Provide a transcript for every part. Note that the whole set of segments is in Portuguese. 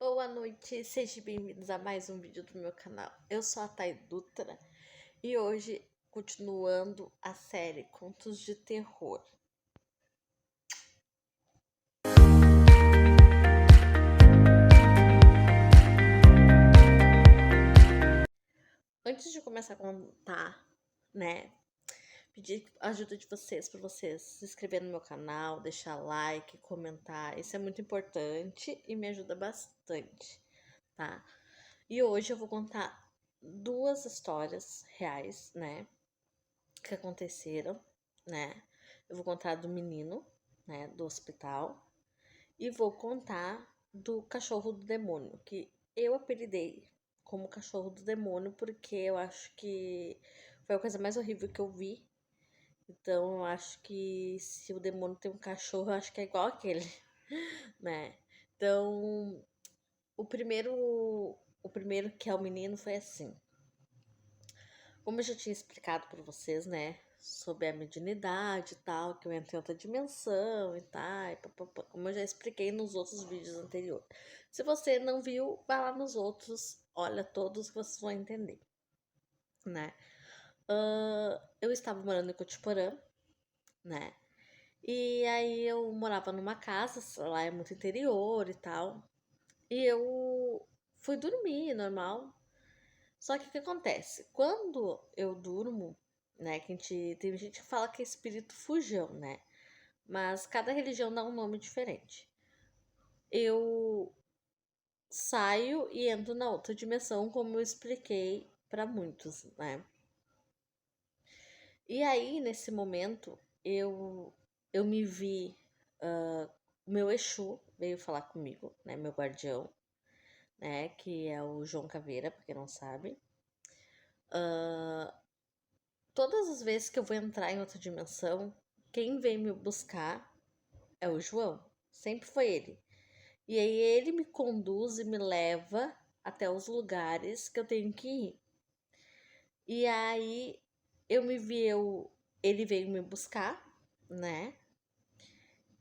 Boa noite, sejam bem-vindos a mais um vídeo do meu canal. Eu sou a Thay Dutra e hoje, continuando a série Contos de Terror. Antes de começar a contar, né, pedir a ajuda de vocês para vocês se inscreverem no meu canal, deixar like, comentar. Isso é muito importante e me ajuda bastante, tá? E hoje eu vou contar duas histórias reais, né, que aconteceram, né? Eu vou contar do menino, né, do hospital, e vou contar do cachorro do demônio, que eu apelidei como cachorro do demônio porque eu acho que foi a coisa mais horrível que eu vi. Então, eu acho que se o demônio tem um cachorro, eu acho que é igual aquele, né? Então, o primeiro que é o menino foi assim. Como eu já tinha explicado para vocês, né, sobre a mediunidade e tal, que eu entro em outra dimensão e tal, como eu já expliquei nos outros vídeos anteriores. Se você não viu, vai lá nos outros, olha todos que vocês vão entender, né? Eu estava morando em Cotiporã, né? E aí eu morava numa casa, lá é muito interior e tal, e eu fui dormir normal. Só que o que acontece? Quando eu durmo, né? Tem gente que fala que é espírito fujão, né? Mas cada religião dá um nome diferente. Eu saio e entro na outra dimensão, como eu expliquei para muitos, né? E aí, nesse momento, eu me vi. O meu Exu veio falar comigo, né? Meu guardião, né? Que é o João Caveira, pra quem não sabe. Todas as vezes que eu vou entrar em outra dimensão, quem vem me buscar é o João. Sempre foi ele. E aí ele me conduz e me leva até os lugares que eu tenho que ir. E aí eu me vi, ele veio me buscar, né?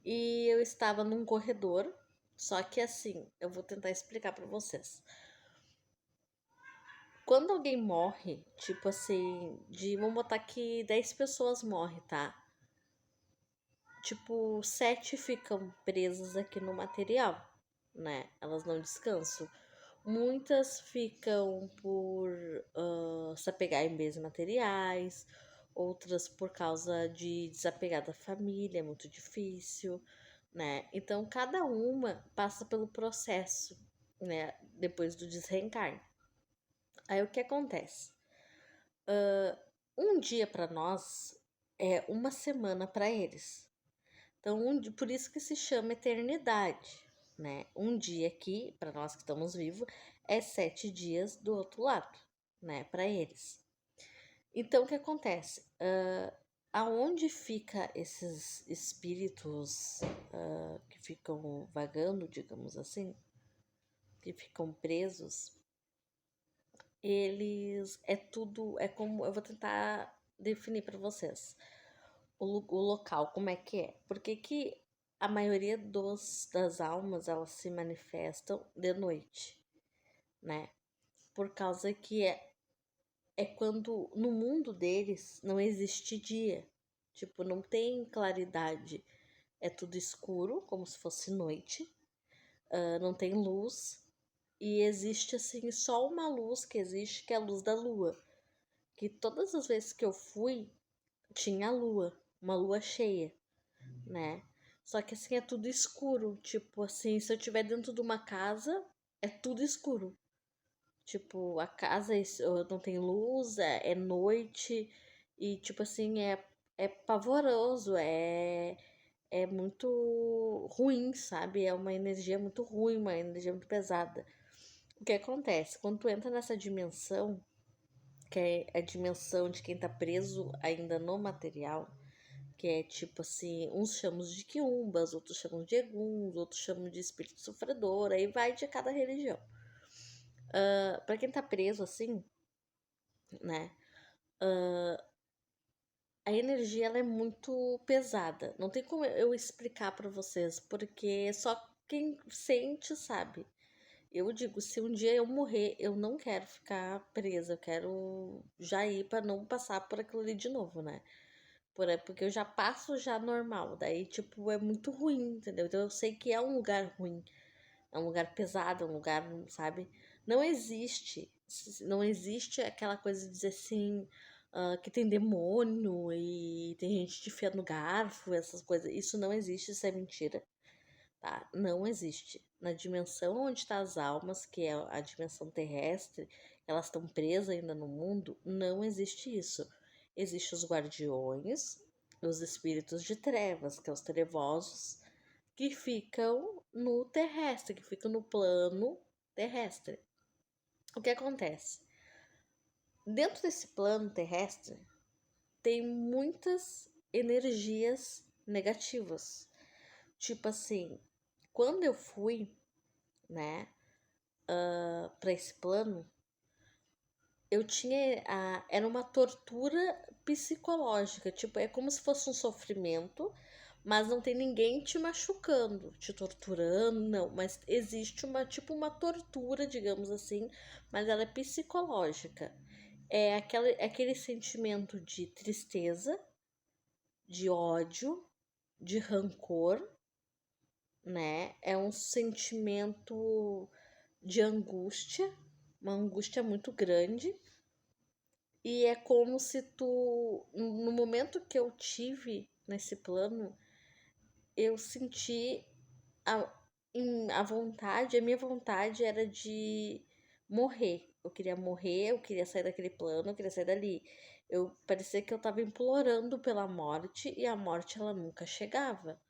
E eu estava num corredor. Só que assim, eu vou tentar explicar para vocês. Quando alguém morre, tipo assim, vamos botar que 10 pessoas morrem, tá? Tipo, 7 ficam presas aqui no material, né? Elas não descansam. Muitas ficam por se apegar em bens materiais, outras por causa de desapegar da família, é muito difícil, né? Então, cada uma passa pelo processo, né? Depois do desencarne. Aí, o que acontece? Um dia para nós é uma semana para eles. Então, por isso que se chama eternidade, né? Um dia aqui, para nós que estamos vivos, é 7 dias do outro lado, né? Para eles. Então, o que acontece? Aonde fica esses espíritos que ficam vagando, digamos assim, que ficam presos, é como, eu vou tentar definir para vocês o local, como é que é. Porque que a maioria das almas, elas se manifestam de noite, né? Por causa que é quando no mundo deles não existe dia. Tipo, não tem claridade. É tudo escuro, como se fosse noite. Não tem luz. E existe, assim, só uma luz que existe, que é a luz da lua. Que todas as vezes que eu fui, tinha a lua. Uma lua cheia, né? Só que assim é tudo escuro. Tipo assim, se eu estiver dentro de uma casa, é tudo escuro. Tipo, a casa não tem luz, é noite. E tipo assim, é pavoroso, é muito ruim, sabe? É uma energia muito ruim, uma energia muito pesada. O que acontece? Quando tu entra nessa dimensão, que é a dimensão de quem tá preso ainda no material, que é tipo assim, uns chamam de quiumbas, outros chamam de eguns, outros chamam de espírito sofredor, aí vai de cada religião. Pra quem tá preso assim, né, a energia ela é muito pesada. Não tem como eu explicar pra vocês, porque só quem sente sabe. eu digo, se um dia eu morrer, eu não quero ficar presa, eu quero já ir para não passar por aquilo ali de novo, né? Porque eu já passo já normal, daí, tipo, é muito ruim, entendeu? Então eu sei que é um lugar ruim, é um lugar pesado, é um lugar, sabe? Não existe, não existe aquela coisa de dizer assim, que tem demônio e tem gente de fia no garfo, essas coisas. Isso não existe, isso é mentira, tá? Não existe. Na dimensão onde estão as almas, que é a dimensão terrestre, elas estão presas ainda no mundo, não existe isso. Existem os guardiões, os espíritos de trevas, que são os trevosos, que ficam no terrestre, que ficam no plano terrestre. O que acontece? Dentro desse plano terrestre, tem muitas energias negativas. Tipo assim, quando eu fui, né, para esse plano, eu tinha era uma tortura psicológica, tipo, é como se fosse um sofrimento, mas não tem ninguém te machucando, te torturando, não, mas existe uma tipo uma tortura, digamos assim, mas ela é psicológica. Aquele sentimento de tristeza, de ódio, de rancor, né? É um sentimento de angústia, uma angústia muito grande. E é como se tu, no momento que eu tive nesse plano, eu senti a, a vontade, a minha vontade era de morrer. Eu queria morrer, eu queria sair daquele plano, eu queria sair dali. Eu parecia que eu tava implorando pela morte e a morte ela nunca chegava,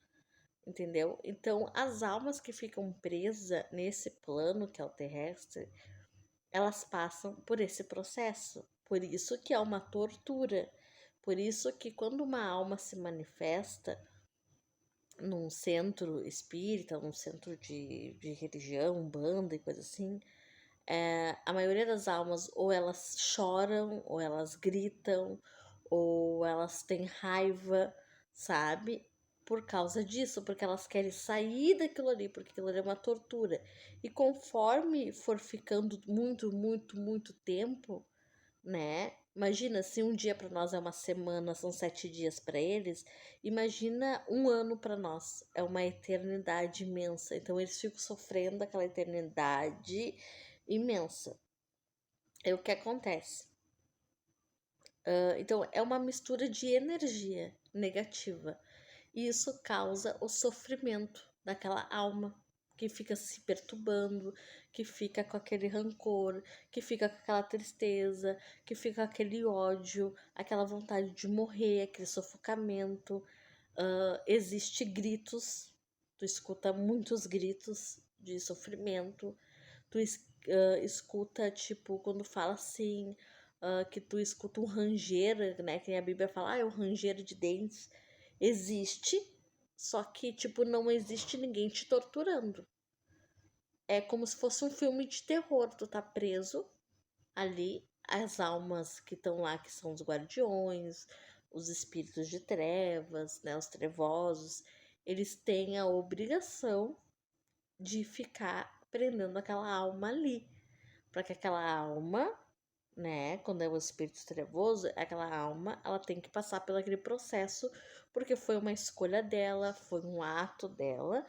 entendeu? Então, as almas que ficam presas nesse plano que é o terrestre, elas passam por esse processo. Por isso que é uma tortura. Por isso que quando uma alma se manifesta num centro espírita, num centro de religião, banda e coisa assim, a maioria das almas ou elas choram, ou elas gritam, ou elas têm raiva, sabe? Por causa disso, porque elas querem sair daquilo ali, porque aquilo ali é uma tortura. E conforme for ficando muito, muito, muito tempo, né? Imagina se um dia para nós é uma semana, são 7 dias para eles. Imagina um ano para nós, é uma eternidade imensa. Então eles ficam sofrendo aquela eternidade imensa. É o que acontece. Então é uma mistura de energia negativa. E isso causa o sofrimento daquela alma que fica se perturbando, que fica com aquele rancor, que fica com aquela tristeza, que fica com aquele ódio, aquela vontade de morrer, aquele sufocamento. Existe gritos, tu escuta muitos gritos de sofrimento, tu escuta, tipo, quando fala assim, que tu escuta um ranger, né? Que a Bíblia fala, é o ranger de dentes. Existe, só que, tipo, não existe ninguém te torturando. É como se fosse um filme de terror. Tu tá preso ali, as almas que estão lá, que são os guardiões, os espíritos de trevas, né? Os trevosos, eles têm a obrigação de ficar prendendo aquela alma ali. Para que aquela alma, né, quando é o espírito trevoso, aquela alma, ela tem que passar pelo aquele processo, porque foi uma escolha dela, foi um ato dela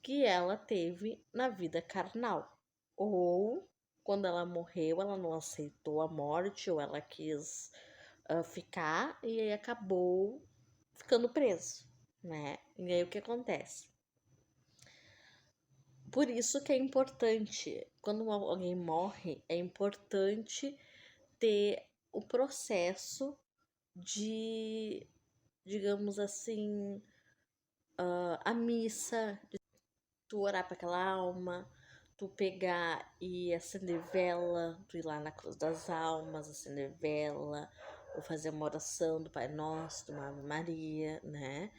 que ela teve na vida carnal. Ou quando ela morreu, ela não aceitou a morte, ou ela quis ficar e aí acabou ficando preso, né? E aí o que acontece? Por isso que é importante, quando alguém morre, é importante ter o processo de, digamos assim, a missa, de tu orar para aquela alma, tu pegar e acender vela, tu ir lá na Cruz das Almas, acender vela, ou fazer uma oração do Pai Nosso, do Ave Maria, né?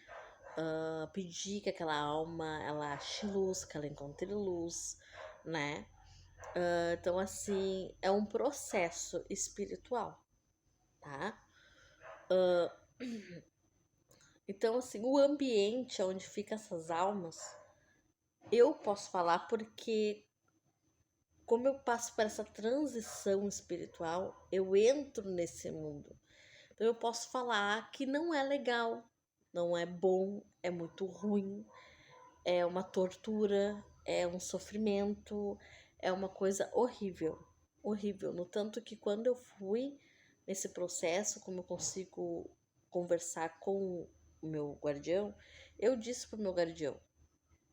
Pedir que aquela alma ela ache luz, que ela encontre luz, né? Então, assim, é um processo espiritual, tá? Então, assim, o ambiente onde ficam essas almas, eu posso falar porque como eu passo por essa transição espiritual, eu entro nesse mundo. Então eu posso falar que não é legal, não é bom, é muito ruim, é uma tortura, é um sofrimento, é uma coisa horrível, horrível. No tanto que quando eu fui nesse processo, como eu consigo conversar com o meu guardião, eu disse pro meu guardião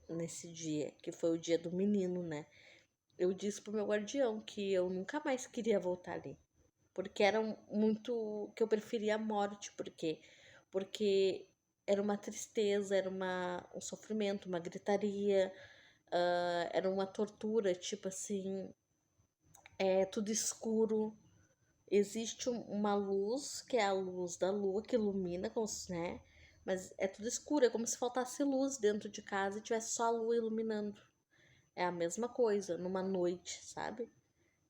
nesse dia, que foi o dia do menino, né? Eu disse pro meu guardião que eu nunca mais queria voltar ali, porque era muito que eu preferia a morte, porque era uma tristeza, era um sofrimento, uma gritaria, era uma tortura, tipo assim, é tudo escuro. Existe uma luz, que é a luz da lua, que ilumina, como se, né? Mas é tudo escuro, é como se faltasse luz dentro de casa e tivesse só a lua iluminando. É a mesma coisa numa noite, sabe?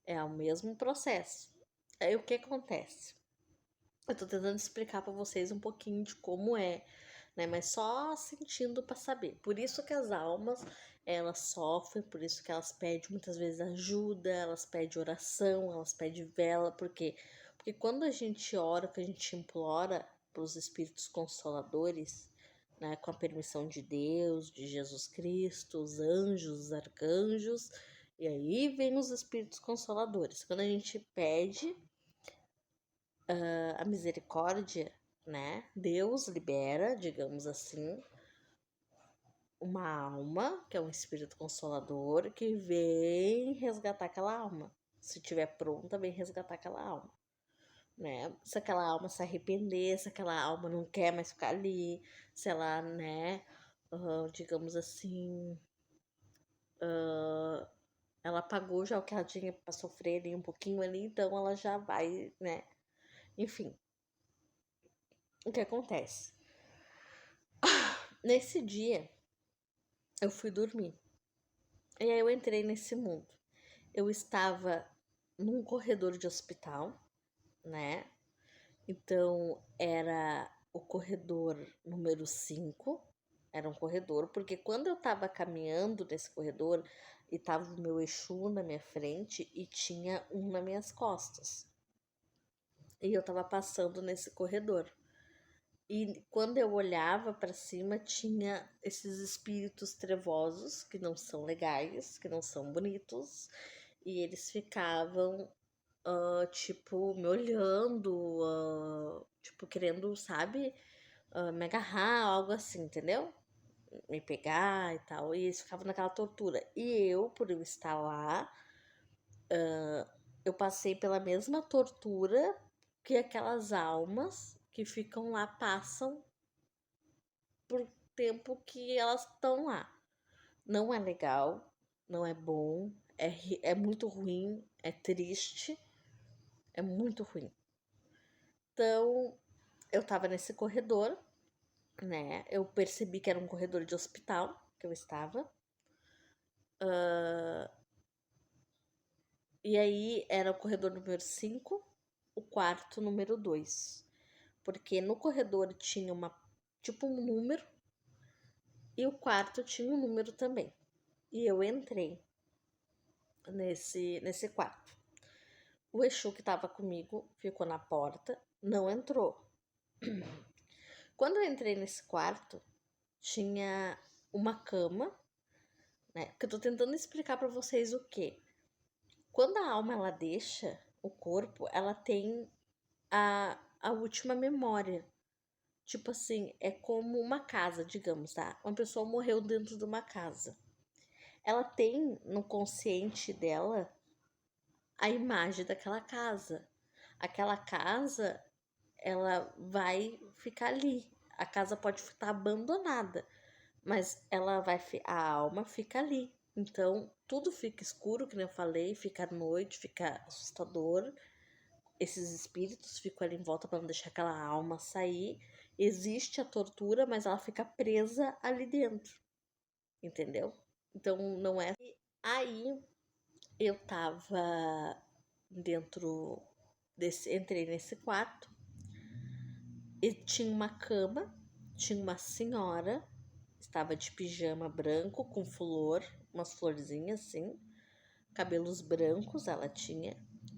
É o mesmo processo. Aí o que acontece? Eu tô tentando explicar pra vocês um pouquinho de como é, né? Mas só sentindo pra saber. Por isso que as almas, elas sofrem, por isso que elas pedem muitas vezes ajuda, elas pedem oração, elas pedem vela, porque quando a gente ora, que a gente implora pros espíritos consoladores, né, com a permissão de Deus, de Jesus Cristo, os anjos, os arcanjos, e aí vem os espíritos consoladores. Quando a gente pede a misericórdia, né? Deus libera, digamos assim, uma alma, que é um espírito consolador, que vem resgatar aquela alma. Se tiver pronta, vem resgatar aquela alma, né? Se aquela alma se arrepender, se aquela alma não quer mais ficar ali, se ela, né, digamos assim, ela pagou já o que ela tinha para sofrer ali um pouquinho ali, então ela já vai, né? Enfim, o que acontece? Nesse dia, eu fui dormir. E aí eu entrei nesse mundo. Eu estava num corredor de hospital, né? Então era o corredor número 5. Era um corredor, porque quando eu tava caminhando nesse corredor e tava o meu Exu na minha frente e tinha um nas minhas costas. E eu tava passando nesse corredor. E quando eu olhava para cima, tinha esses espíritos trevosos que não são legais, que não são bonitos, e eles ficavam, tipo, me olhando, tipo, querendo, sabe, me agarrar, algo assim, entendeu? Me pegar e tal. E eles ficavam naquela tortura. E eu, por eu estar lá, eu passei pela mesma tortura que aquelas almas que ficam lá passam por tempo que elas estão lá. Não é legal, não é bom, é muito ruim, é triste, é muito ruim. Então, eu tava nesse corredor, né? Eu percebi que era um corredor de hospital que eu estava. E aí era o corredor número 5, o quarto número 2. Porque no corredor tinha tipo um número e o quarto tinha um número também. E eu entrei nesse quarto. O Exu que tava comigo ficou na porta, não entrou. Quando eu entrei nesse quarto, tinha uma cama, né? Porque eu tô tentando explicar pra vocês o quê? Quando a alma ela deixa o corpo, ela tem a última memória. Tipo assim, é como uma casa, digamos, tá? Uma pessoa morreu dentro de uma casa. Ela tem no consciente dela a imagem daquela casa. Aquela casa, ela vai ficar ali. A casa pode estar abandonada, mas a alma fica ali. Então, tudo fica escuro, que nem eu falei, fica à noite, fica assustador. Esses espíritos ficam ali em volta para não deixar aquela alma sair. Existe a tortura, mas ela fica presa ali dentro, entendeu? Então, não é. Aí, eu tava dentro entrei nesse quarto e tinha uma cama, tinha uma senhora, estava de pijama branco com flor, umas florzinhas assim, cabelos brancos ela tinha,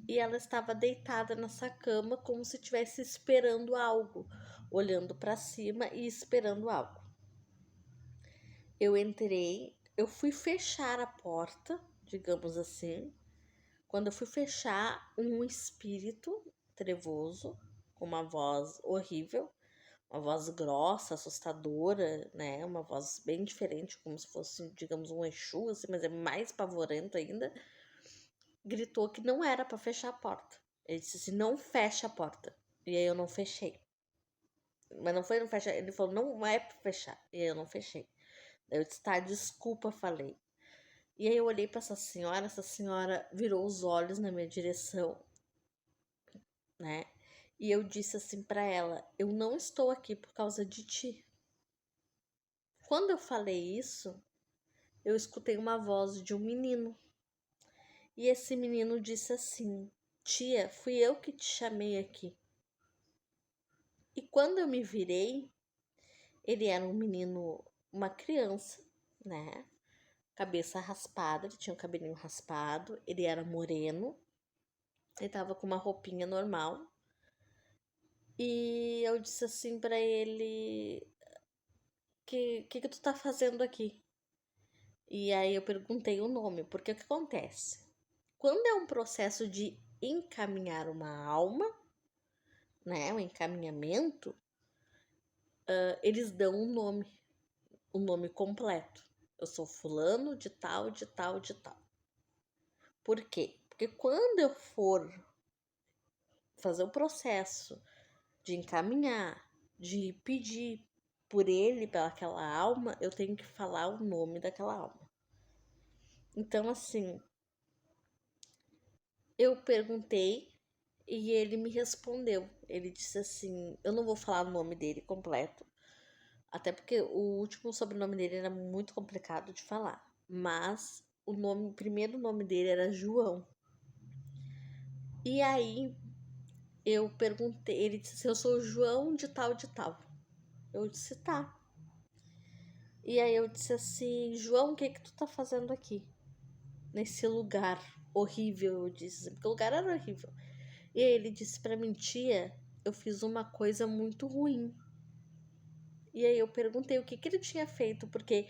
e ela estava deitada nessa cama como se estivesse esperando algo, olhando para cima e esperando algo. Eu entrei, eu fui fechar a porta, digamos assim. Quando eu fui fechar, um espírito trevoso, com uma voz horrível, uma voz grossa, assustadora, né? Uma voz bem diferente, como se fosse, digamos, um Exu, assim, mas é mais pavorento ainda. Gritou que não era para fechar a porta. Ele disse assim: não fecha a porta. E aí eu não fechei. Mas não foi não fechar. Ele falou: não é para fechar. E aí eu não fechei. Daí eu disse: tá, desculpa, falei. E aí eu olhei para essa senhora virou os olhos na minha direção, né? E eu disse assim para ela: eu não estou aqui por causa de ti. Quando eu falei isso, eu escutei uma voz de um menino. E esse menino disse assim: tia, fui eu que te chamei aqui. E quando eu me virei, ele era um menino, uma criança, né? Cabeça raspada, ele tinha o cabelinho raspado, ele era moreno, ele tava com uma roupinha normal. E eu disse assim pra ele: que tu tá fazendo aqui? E aí eu perguntei o nome, porque o que acontece? Quando é um processo de encaminhar uma alma, né, um encaminhamento, eles dão um nome completo. Eu sou fulano de tal, de tal, de tal. Por quê? Porque quando eu for fazer o processo de encaminhar, de pedir por ele, pelaquela alma, eu tenho que falar o nome daquela alma. Então, assim, eu perguntei e ele me respondeu. Ele disse assim: eu não vou falar o nome dele completo, até porque o último sobrenome dele era muito complicado de falar. Mas o primeiro nome dele era João. E aí eu perguntei, ele disse assim: eu sou o João de tal de tal. Eu disse: tá. E aí eu disse assim: João, o que que tu tá fazendo aqui? Nesse lugar horrível, eu disse, porque o lugar era horrível. E aí ele disse pra mim: tia, eu fiz uma coisa muito ruim. E aí eu perguntei o que que ele tinha feito, porque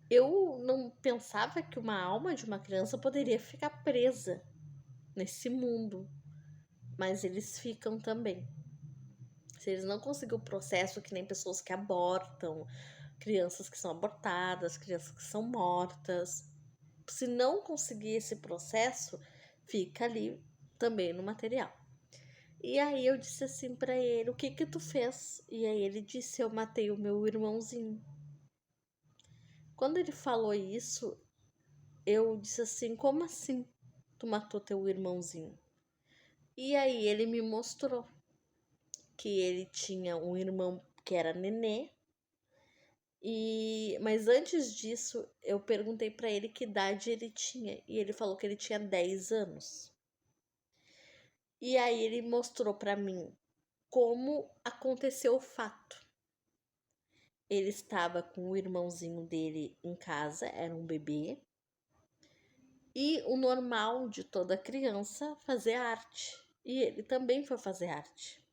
eu não pensava que uma alma de uma criança poderia ficar presa nesse mundo, mas eles ficam também. Se eles não conseguirem o processo, que nem pessoas que abortam, crianças que são abortadas, crianças que são mortas, se não conseguir esse processo, fica ali também no material. E aí eu disse assim pra ele: o que que tu fez? E aí ele disse: eu matei o meu irmãozinho. Quando ele falou isso, eu disse assim: como assim tu matou teu irmãozinho? E aí ele me mostrou que ele tinha um irmão que era nenê. Mas antes disso, eu perguntei pra ele que idade ele tinha, e ele falou que ele tinha 10 anos. E aí ele mostrou pra mim como aconteceu o fato. Ele estava com o irmãozinho dele em casa, era um bebê. E o normal de toda criança fazer arte. E ele também foi fazer arte.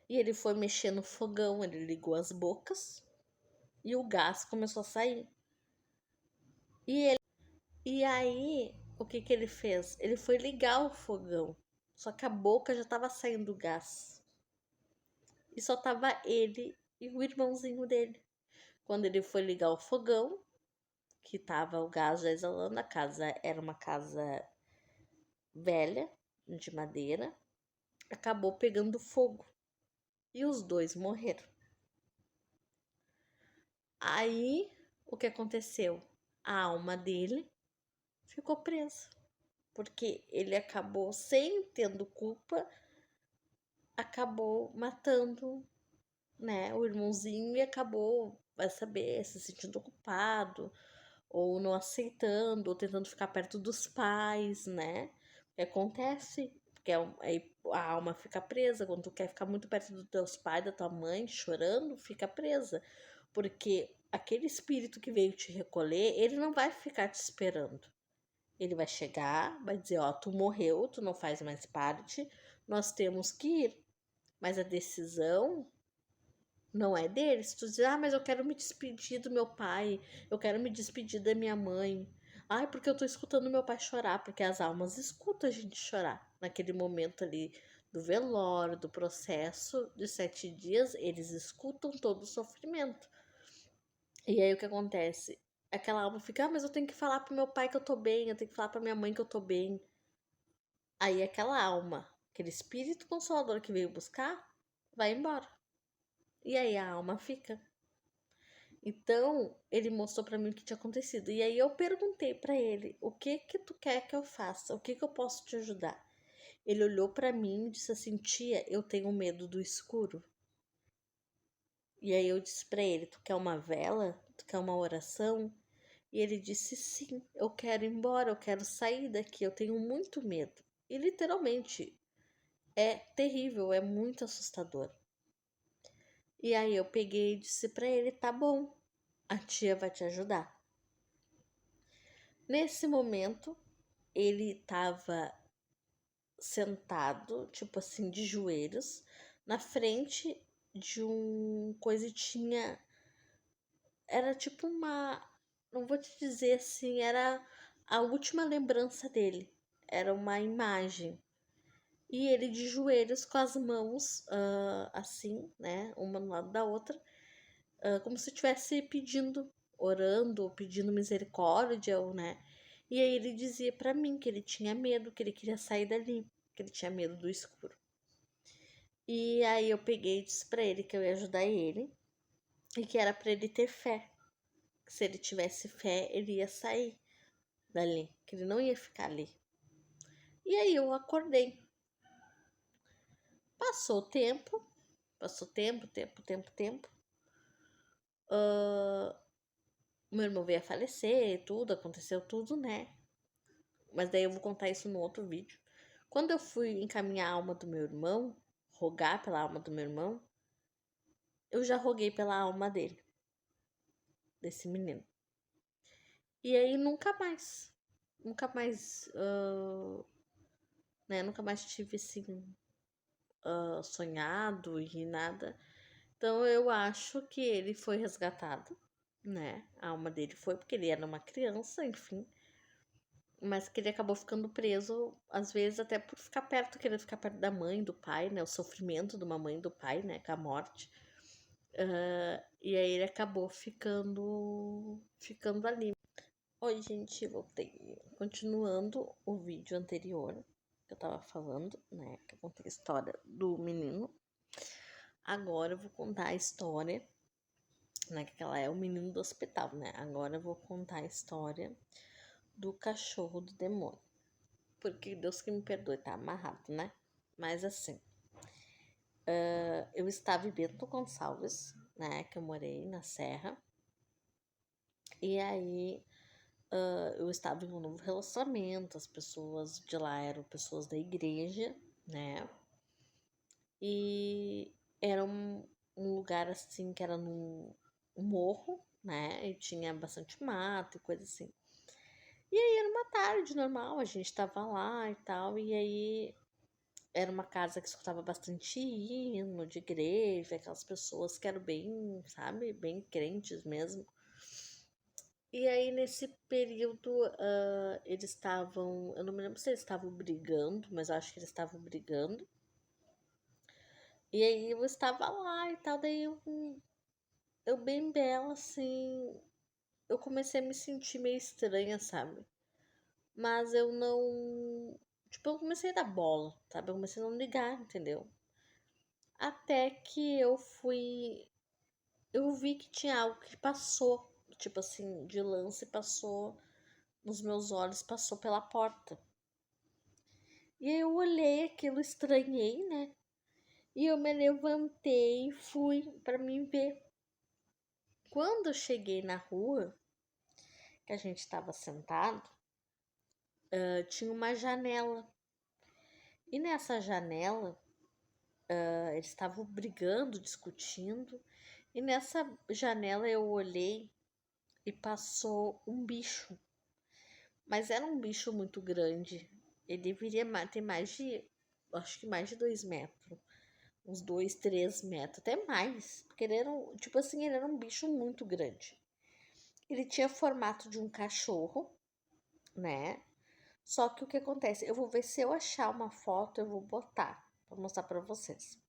E ele foi mexer no fogão, ele ligou as bocas e o gás começou a sair. E aí, o que que ele fez? Ele foi ligar o fogão. Só que a boca já estava saindo gás. E só tava ele e o irmãozinho dele. Quando ele foi ligar o fogão, que tava o gás já exalando, a casa era uma casa velha, de madeira, acabou pegando fogo. E os dois morreram. Aí, o que aconteceu? A alma dele ficou presa. Porque ele acabou, sem tendo culpa, acabou matando, né, o irmãozinho e acabou, vai saber, se sentindo culpado, ou não aceitando, ou tentando ficar perto dos pais, né? O que acontece, porque aí a alma fica presa, quando tu quer ficar muito perto dos teus pais, da tua mãe, chorando, fica presa. Porque aquele espírito que veio te recolher, ele não vai ficar te esperando. Ele vai chegar, vai dizer, ó, tu morreu, tu não faz mais parte, nós temos que ir. Mas a decisão não é dele. Se tu dizer, ah, mas eu quero me despedir do meu pai, eu quero me despedir da minha mãe. Ai, porque eu tô escutando meu pai chorar, porque as almas escutam a gente chorar. Naquele momento ali do velório, do processo de 7 dias, eles escutam todo o sofrimento. E aí o que acontece? Aquela alma fica, ah, mas eu tenho que falar pro meu pai que eu tô bem, eu tenho que falar pra minha mãe que eu tô bem. Aí aquela alma, aquele espírito consolador que veio buscar, vai embora. E aí a alma fica. Então, ele mostrou pra mim o que tinha acontecido. E aí eu perguntei pra ele: "O que que tu quer que eu faça? O que que eu posso te ajudar?" Ele olhou pra mim e disse assim: "Tia, eu tenho medo do escuro." E aí eu disse pra ele: "Tu quer uma vela? Tu quer uma oração?" E ele disse: "Sim, eu quero ir embora, eu quero sair daqui, eu tenho muito medo." E literalmente é terrível, é muito assustador. E aí eu peguei e disse pra ele: "Tá bom, a tia vai te ajudar." Nesse momento, ele estava sentado, tipo assim, de joelhos, na frente de um coisa e tinha. Era tipo uma. Não vou te dizer assim, era a última lembrança dele. Era uma imagem. E ele de joelhos com as mãos assim, né? Uma no lado da outra, como se estivesse pedindo, orando, ou pedindo misericórdia, ou, né? E aí ele dizia pra mim que ele tinha medo, que ele queria sair dali, que ele tinha medo do escuro. E aí eu peguei e disse pra ele que eu ia ajudar ele e que era pra ele ter fé. Que se ele tivesse fé, ele ia sair dali, que ele não ia ficar ali. E aí eu acordei. Passou o tempo, passou tempo, tempo, tempo, tempo. Meu irmão veio a falecer, tudo, aconteceu tudo, né? Mas daí eu vou contar isso no outro vídeo. Quando eu fui encaminhar a alma do meu irmão, rogar pela alma do meu irmão, eu já roguei pela alma dele, desse menino. E aí nunca mais, né? Nunca mais tive assim, sonhado e nada. Então eu acho que ele foi resgatado, né? A alma dele foi, porque ele era uma criança, enfim. Mas que ele acabou ficando preso, às vezes até por ficar perto, querendo ficar perto da mãe, do pai, né? O sofrimento de uma mãe e do pai, né? Com a morte. E aí ele acabou ficando ali. Oi, gente, voltei. Continuando o vídeo anterior que eu tava falando, né? Que eu contei a história do menino. Agora eu vou contar a história, né? Que ela é o menino do hospital, né? Agora eu vou contar a história do cachorro do demônio. Porque Deus que me perdoe, tá amarrado, né? Mas assim, eu estava em Bento Gonçalves, né? Que eu morei na Serra. E aí, eu estava em um novo relacionamento, as pessoas de lá eram pessoas da igreja, né? E era um lugar assim que era num morro, né? E tinha bastante mato e coisa assim. E aí era uma tarde normal, a gente tava lá e tal, e aí era uma casa que escutava bastante hino de igreja, aquelas pessoas que eram bem, sabe, bem crentes mesmo. E aí, nesse período, eles estavam. Eu não me lembro se eles estavam brigando, mas eu acho que eles estavam brigando. E aí eu estava lá e tal, daí eu bem bela, assim. Eu comecei a me sentir meio estranha, sabe? Mas eu não. Tipo, eu comecei a dar bola, sabe? Eu comecei a não ligar, entendeu? Até que eu fui. Eu vi que tinha algo que passou, tipo assim, de lance, passou nos meus olhos, passou pela porta. E aí eu olhei aquilo, estranhei, né? E eu me levantei e fui pra mim ver. Quando eu cheguei na rua, que a gente estava sentado, tinha uma janela. E nessa janela, eles estavam brigando, discutindo. E nessa janela eu olhei e passou um bicho. Mas era um bicho muito grande. Ele deveria ter mais de, acho que mais de 2 metros. Uns 2, 3 metros, até mais. Porque ele era, tipo assim, ele era um bicho muito grande. Ele tinha formato de um cachorro, né? Só que o que acontece? Eu vou ver se eu achar uma foto, eu vou botar pra mostrar pra vocês.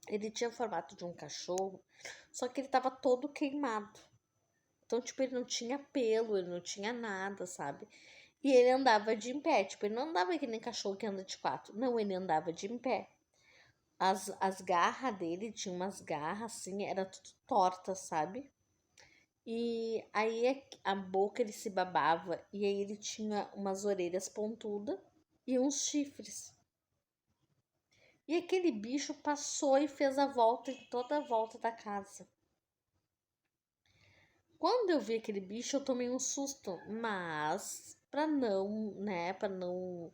Ele tinha formato de um cachorro, só que ele tava todo queimado. Então, tipo, ele não tinha pelo, ele não tinha nada, sabe? E ele andava de em pé, tipo, ele não andava que nem cachorro que anda de quatro. Não, ele andava de em pé. As garras dele, tinha umas garras assim, era tudo torta, sabe? E aí a boca ele se babava, e aí ele tinha umas orelhas pontudas e uns chifres. E aquele bicho passou e fez a volta em toda a volta da casa. Quando eu vi aquele bicho, eu tomei um susto, mas pra não, né, pra não,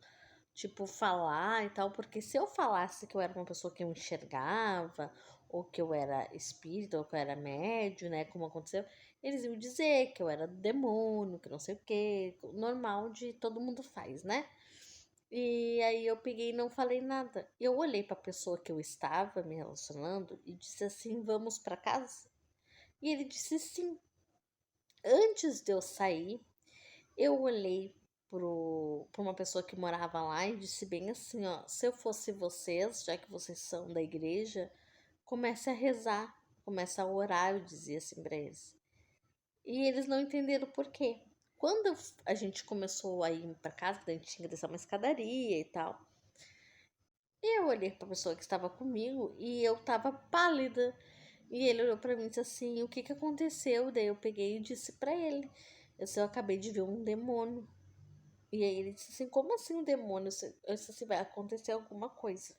tipo, falar e tal, porque se eu falasse que eu era uma pessoa que eu enxergava, ou que eu era espírita, ou que eu era médio, né, como aconteceu, eles iam dizer que eu era demônio, que não sei o quê, normal de todo mundo faz, né? E aí eu peguei e não falei nada. Eu olhei pra pessoa que eu estava me relacionando e disse assim: "Vamos pra casa?" E ele disse sim. Antes de eu sair, eu olhei para uma pessoa que morava lá e disse bem assim, ó, se eu fosse vocês, já que vocês são da igreja, comece a rezar, comece a orar, eu dizia assim para eles. E eles não entenderam por quê. Quando a gente começou a ir para casa, a gente tinha que descer uma escadaria e tal, eu olhei para a pessoa que estava comigo e eu tava pálida. E ele olhou para mim e disse assim: "O que que aconteceu?" Daí eu peguei e disse para ele: eu acabei de ver um demônio." E aí ele disse assim: "Como assim um demônio?" Eu disse assim: "Vai acontecer alguma coisa.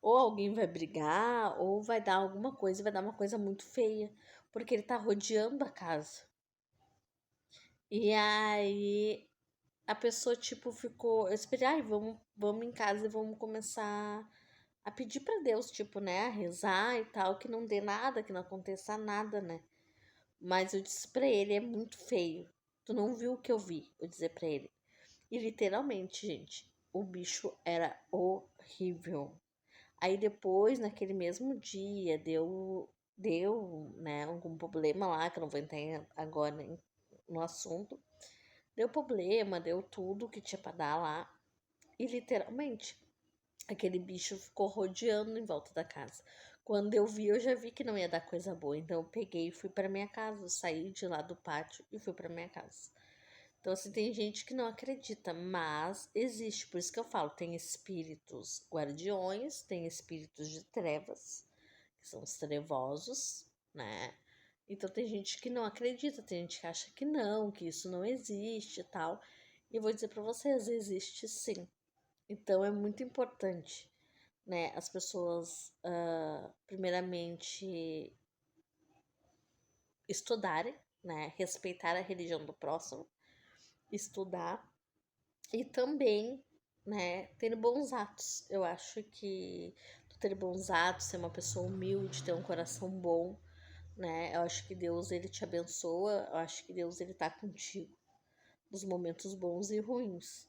Ou alguém vai brigar, ou vai dar alguma coisa, vai dar uma coisa muito feia, porque ele tá rodeando a casa." E aí a pessoa, tipo, ficou. Eu esperei, ai, vamos em casa e vamos começar a pedir pra Deus, tipo, né, a rezar e tal, que não dê nada, que não aconteça nada, né? Mas eu disse pra ele: "É muito feio. Tu não viu o que eu vi?" Eu dizer pra ele. E literalmente, gente, o bicho era horrível. Aí depois, naquele mesmo dia, né, algum problema lá, que eu não vou entrar agora no assunto. Deu problema, deu tudo que tinha pra dar lá. E literalmente, aquele bicho ficou rodeando em volta da casa. Quando eu vi, eu já vi que não ia dar coisa boa. Então eu peguei e fui para minha casa. Eu saí de lá do pátio e fui para minha casa. Então, assim, tem gente que não acredita, mas existe. Por isso que eu falo, tem espíritos guardiões, tem espíritos de trevas, que são os trevosos, né? Então tem gente que não acredita, tem gente que acha que isso não existe e tal. E eu vou dizer para vocês, existe sim. Então é muito importante, né, as pessoas, primeiramente, estudarem, né, respeitar a religião do próximo, estudar e também, né, ter bons atos. Eu acho que tu ter bons atos, ser uma pessoa humilde, ter um coração bom, né, eu acho que Deus, ele te abençoa, eu acho que Deus, ele tá contigo nos momentos bons e ruins,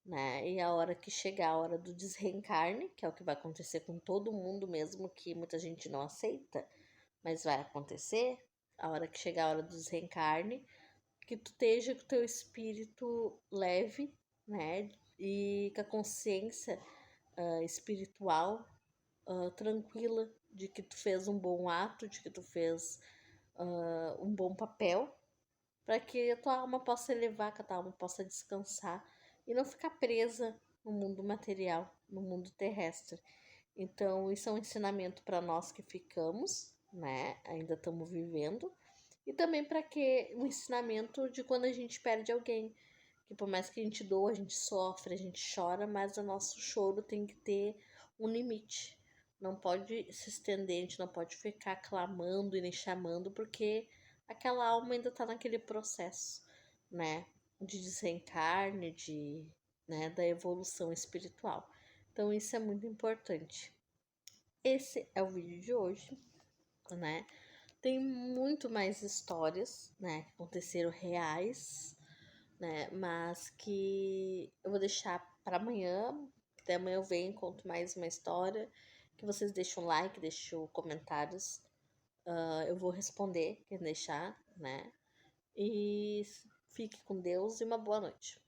né? E a hora que chegar a hora do desencarne, que é o que vai acontecer com todo mundo, mesmo que muita gente não aceita, mas vai acontecer, a hora que chegar a hora do desencarne, que tu esteja com o teu espírito leve, né? E com a consciência espiritual tranquila de que tu fez um bom ato, de que tu fez um bom papel, para que a tua alma possa elevar, que a tua alma possa descansar e não ficar presa no mundo material, no mundo terrestre. Então, isso é um ensinamento para nós que ficamos, né? Ainda estamos vivendo. E também para que um ensinamento de quando a gente perde alguém. Que por mais que a gente doa, a gente sofre, a gente chora, mas o nosso choro tem que ter um limite. Não pode se estender, a gente não pode ficar clamando e nem chamando, porque aquela alma ainda está naquele processo, né? De desencarne, né, da evolução espiritual. Então, isso é muito importante. Esse é o vídeo de hoje, né? Tem muito mais histórias, né, que aconteceram reais, né? Mas que eu vou deixar para amanhã. Até amanhã eu venho e conto mais uma história. Que vocês deixem um like, deixem comentários. Eu vou responder quem deixar, né? E fique com Deus e uma boa noite.